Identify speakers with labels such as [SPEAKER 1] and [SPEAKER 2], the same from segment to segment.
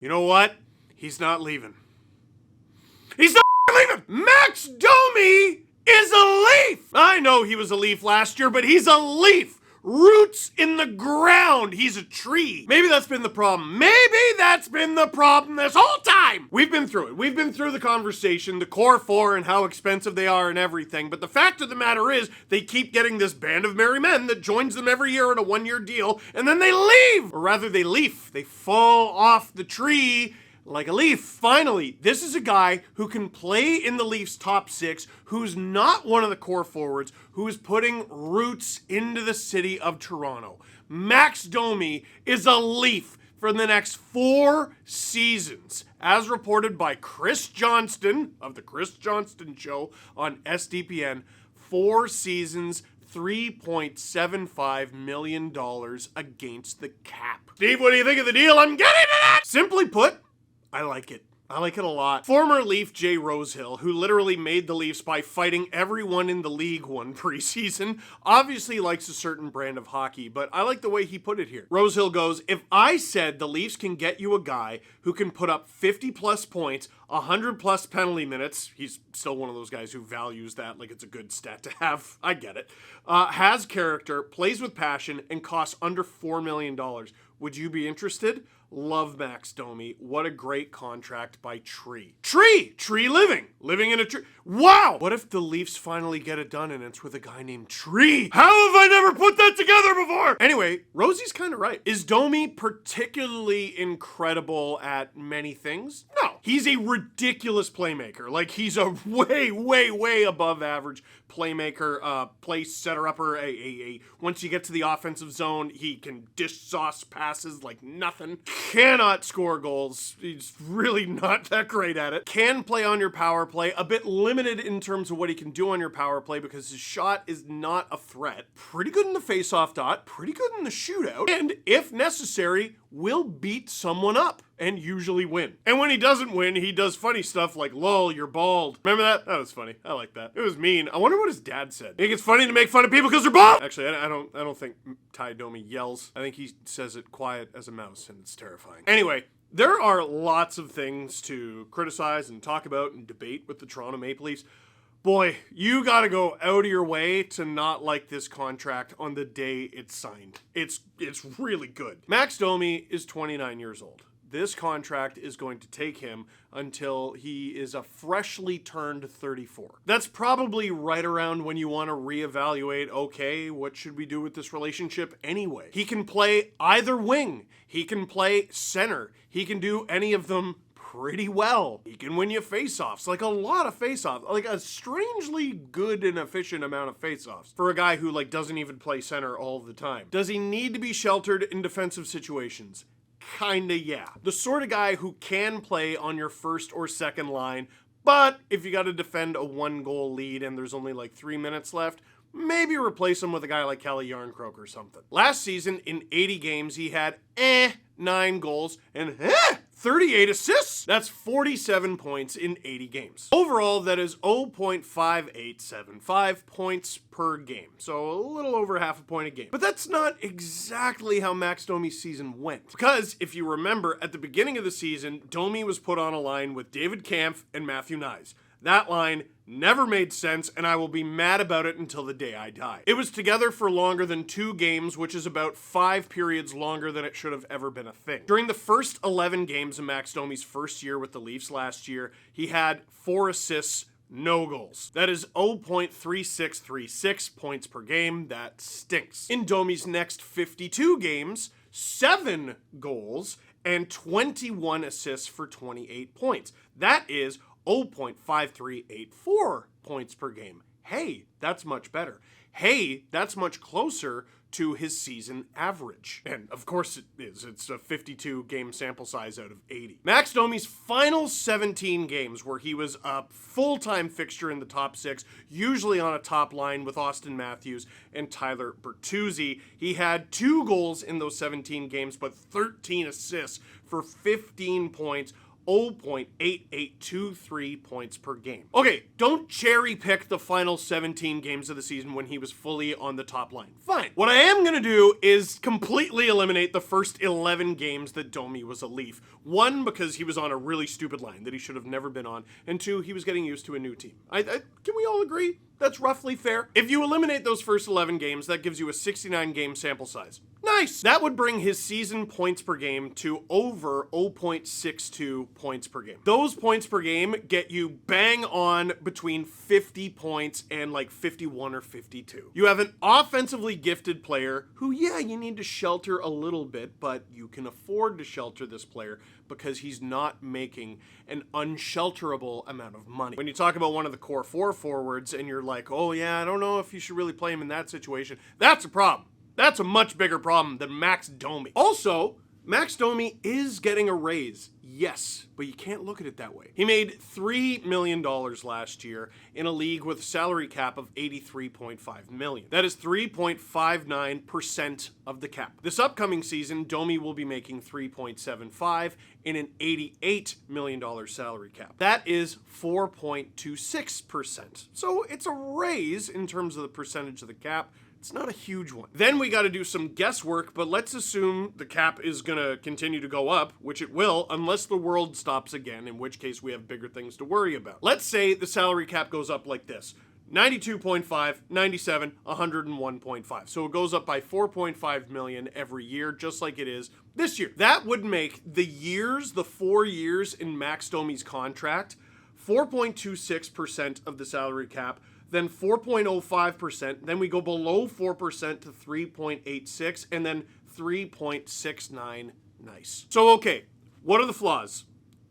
[SPEAKER 1] You know what? He's not leaving. He's not leaving! Max Domi is a Leaf! I know he was a Leaf last year, but he's a Leaf! Roots in the ground. He's a tree. Maybe that's been the problem. Maybe that's been the problem this whole time. We've been through it. We've been through the conversation, the core four and how expensive they are and everything. But the fact of the matter is they keep getting this band of merry men that joins them every year on a 1-year deal, and then they leave. Or rather, they leaf. They fall off the tree like a leaf. Finally, this is a guy who can play in the Leafs' top six, who's not one of the core forwards, who is putting roots into the city of Toronto. Max Domi is a Leaf for the next 4 seasons, as reported by Chris Johnston of The Chris Johnston Show on SDPN. 4 seasons, $3.75 million against the cap. Steve, what do you think of the deal? I'm getting to that! Simply put, I like it. I like it a lot. Former Leaf Jay Rosehill, who literally made the Leafs by fighting everyone in the league one preseason, obviously likes a certain brand of hockey, but I like the way he put it here. Rosehill goes, if I said the Leafs can get you a guy who can put up 50 plus points, 100 plus penalty minutes, he's still one of those guys who values that like it's a good stat to have, I get it, has character, plays with passion, and costs under $4 million. Would you be interested? Love Max Domi. What a great contract by Tree. Tree living in a tree. Wow! What if the Leafs finally get it done and it's with a guy named Tree? How have I never put that together before? Anyway, Rosie's kind of right. Is Domi particularly incredible at many things? No. He's a ridiculous playmaker. Like, he's a way above average playmaker, play setter-upper. Once you get to the offensive zone, he can dish sauce passes like nothing. Cannot score goals. He's really not that great at it. Can play on your power play. A bit limited in terms of what he can do on your power play because his shot is not a threat. Pretty good in the face-off dot. Pretty good in the shootout. And if necessary, will beat someone up and usually win. And when he doesn't win, he does funny stuff like, lol, you're bald. Remember that? That was funny. I like that. It was mean. I wonder what his dad said. Think it's funny to make fun of people because they're bald? Actually, I don't think Ty Domi yells. I think he says it quiet as a mouse, and it's terrifying. Anyway, there are lots of things to criticize and talk about and debate with the Toronto Maple Leafs. Boy, you gotta go out of your way to not like this contract on the day it's signed. It's really good. Max Domi is 29 years old. This contract is going to take him until he is a freshly turned 34. That's probably right around when you want to reevaluate, okay, what should we do with this relationship anyway? He can play either wing. He can play center. He can do any of them pretty well. He can win you faceoffs, like a lot of faceoffs, like a strangely good and efficient amount of faceoffs for a guy who like doesn't even play center all the time. Does he need to be sheltered in defensive situations? Kinda, yeah. The sort of guy who can play on your first or second line, but if you gotta defend a 1-goal lead and there's only like 3 minutes left, maybe replace him with a guy like Kelly Yarncroke or something. Last season, in 80 games, he had 9 goals and 38 assists. That's 47 points in 80 games. Overall, that is 0.5875 points per game. So a little over half a point a game. But that's not exactly how Max Domi's season went. Because if you remember, at the beginning of the season, Domi was put on a line with David Kampf and Matthew Knies. That line never made sense, and I will be mad about it until the day I die. It was together for longer than 2 games, which is about 5 periods longer than it should have ever been a thing. During the first 11 games of Max Domi's first year with the Leafs last year, he had 4 assists, no goals. That is 0.3636 points per game. That stinks. In Domi's next 52 games, 7 goals and 21 assists for 28 points. That is 0.5384 points per game. Hey, that's much better. Hey, that's much closer to his season average. And of course it is. It's a 52 game sample size out of 80. Max Domi's final 17 games where he was a full-time fixture in the top 6, usually on a top line with Austin Matthews and Tyler Bertuzzi. He had 2 goals in those 17 games, but 13 assists for 15 points, 0.8823 points per game. Okay, don't cherry pick the final 17 games of the season when he was fully on the top line. Fine. What I am gonna do is completely eliminate the first 11 games that Domi was a Leaf. One, because he was on a really stupid line that he should have never been on, and two, he was getting used to a new team. Can we all agree? That's roughly fair. If you eliminate those first 11 games, that gives you a 69 game sample size. Nice! That would bring his season points per game to over 0.62 points per game. Those points per game get you bang on between 50 points and like 51 or 52. You have an offensively gifted player who, yeah, you need to shelter a little bit, but you can afford to shelter this player because he's not making an unshelterable amount of money. When you talk about one of the core four forwards and you're like, oh yeah, I don't know if you should really play him in that situation, that's a problem. That's a much bigger problem than Max Domi. Also, Max Domi is getting a raise, yes, but you can't look at it that way. He made $3 million last year in a league with a salary cap of $83.5 million. That is 3.59% of the cap. This upcoming season, Domi will be making $3.75 in an $88 million salary cap. That is 4.26%. So it's a raise in terms of the percentage of the cap. It's not a huge one. Then we got to do some guesswork, but let's assume the cap is going to continue to go up, which it will, unless the world stops again, in which case we have bigger things to worry about. Let's say the salary cap goes up like this. 92.5, 97, 101.5. So it goes up by 4.5 million every year, just like it is this year. That would make the 4 years in Max Domi's contract, 4.26% of the salary cap, then 4.05%, then we go below 4% to 3.86, and then 3.69. Nice. So, okay, what are the flaws?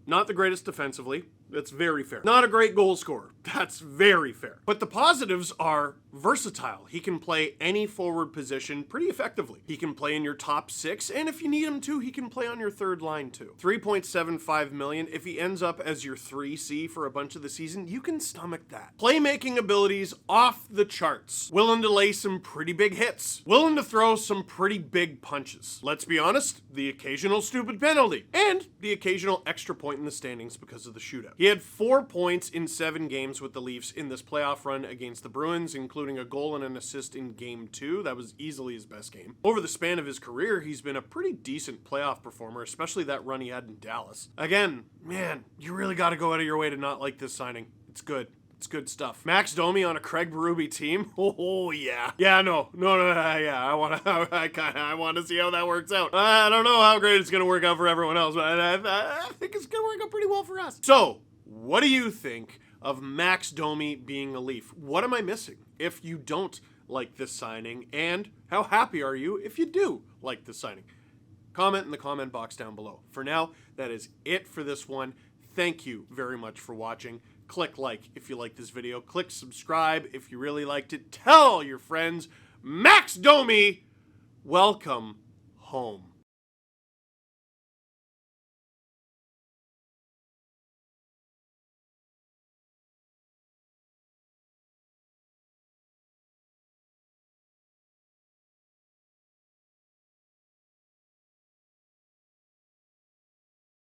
[SPEAKER 1] Not the greatest defensively. That's very fair. Not a great goal scorer. That's very fair. But the positives are versatile. He can play any forward position pretty effectively. He can play in your top six, and if you need him to, he can play on your third line too. 3.75 million. If he ends up as your 3C for a bunch of the season, you can stomach that. Playmaking abilities off the charts. Willing to lay some pretty big hits. Willing to throw some pretty big punches. Let's be honest, the occasional stupid penalty. And the occasional extra point in the standings because of the shootout. He had 4 points in 7 games with the Leafs in this playoff run against the Bruins, including a goal and an assist in Game 2. That was easily his best game. Over the span of his career, he's been a pretty decent playoff performer, especially that run he had in Dallas. Again, man, you really got to go out of your way to not like this signing. It's good. It's good stuff. Max Domi on a Craig Berube team? Oh, yeah. Yeah, no, yeah, I want to see how that works out. I don't know how great it's going to work out for everyone else, but I think it's going to work out pretty well for us. So, what do you think of Max Domi being a Leaf? What am I missing if you don't like this signing? And how happy are you if you do like this signing? Comment in the comment box down below. For now, that is it for this one. Thank you very much for watching. Click like if you like this video. Click subscribe if you really liked it. Tell your friends. Max Domi, welcome home.